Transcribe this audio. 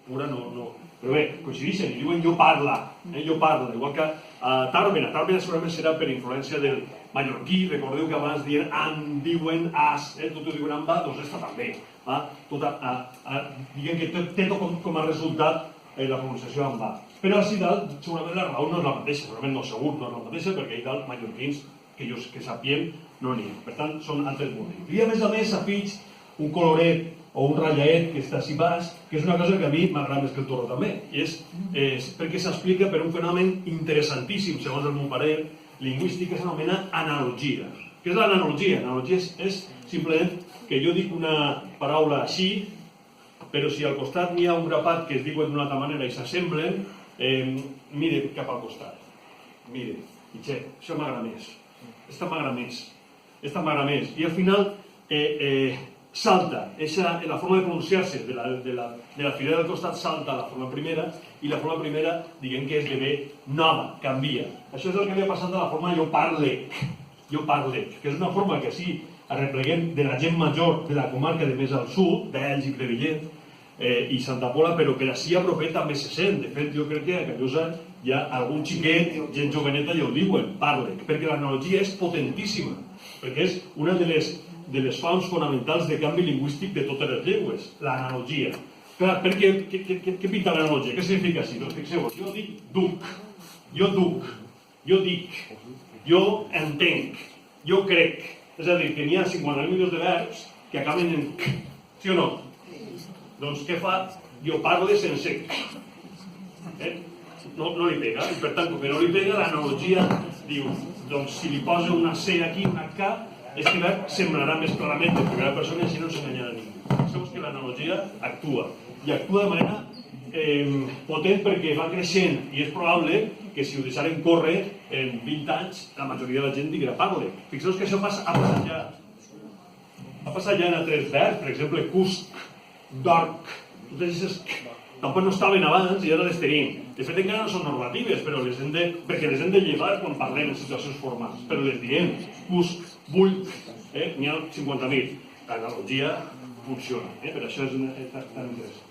Però bé, coincideixen i diuen jo parla, igual que Tàrbena segurament serà per influència del mallorquí, recordeu que abans diuen as, tot ho diuen amb a, doncs esta també. Diguem que té com a resultat la pronunciació amb a. Però així dalt, segurament la raó no és la mateixa, segurament no segur, no és la mateixa, perquè hi dalt mallorquins que sapiem no n'hi ha. Per tant, són altres motius. I a més s'afig un coloret o un ratllaet que està així baix, que és una cosa que a mi m'agrada més que el torró també, i és perquè s'explica per un fenomen interessantíssim, segons el meu parer, lingüístic, que s'anomena analogia. Què és l'analogia? L'analogia és simplement que jo dic una paraula així, però si al costat n'hi ha un grapat que es diuen d'una altra manera i s'assemblen, mire cap al costat. Mire, i això m'agrada més. Esta m'agrada més. I al final salta, la forma de pronunciar-se de la filera del costat salta a la forma primera, i la forma primera, diguem que esdevé nova, canvia. Això és el que havia passat a la forma jo parlec, que és una forma que sí arrepleguem de la gent major de la comarca de més al sud, d'Elx i Crevillent i Santa Pola, però que l'ací a propet també se sent. De fet, jo crec que a Callosa hi ha algun xiquet, gent joveneta, ja ho diuen, parlec, perquè l'analogia és potentíssima, perquè és una de les fonts fonamentals de canvi lingüístic de totes les llengües, l'analogia. Clar, què pinta l'analogia? Què significa així? Doncs fixeu-vos, jo dic duc, jo dic, jo entenc, jo crec. És a dir, que n'hi ha 50.000 milions de verbs que acaben en c, sí o no? Doncs què fa? Jo parle sense c. No li pega, i per tant, com que no li pega, l'analogia diu, doncs si li posa una c aquí, una k, este verb semblarà més clarament de primera persona i així no s'enganyarà ningú. Sabeu que l'analogia actua, i actua de manera potent perquè va creixent, i és probable que si ho deixaren córrer en 20 anys la majoria de la gent diguera parle. Fixeu-vos que això ha passat ja en altres verbs, per exemple cusc, dorc, totes aquestes tampoc no estaven abans i ara les tenim. De fet encara no són normatives, però perquè les hem de llevar quan parlem en situacions formals, però les diem cusc, vull, n'hi ha 50.000. L'analogia funciona, per això és tan interessant.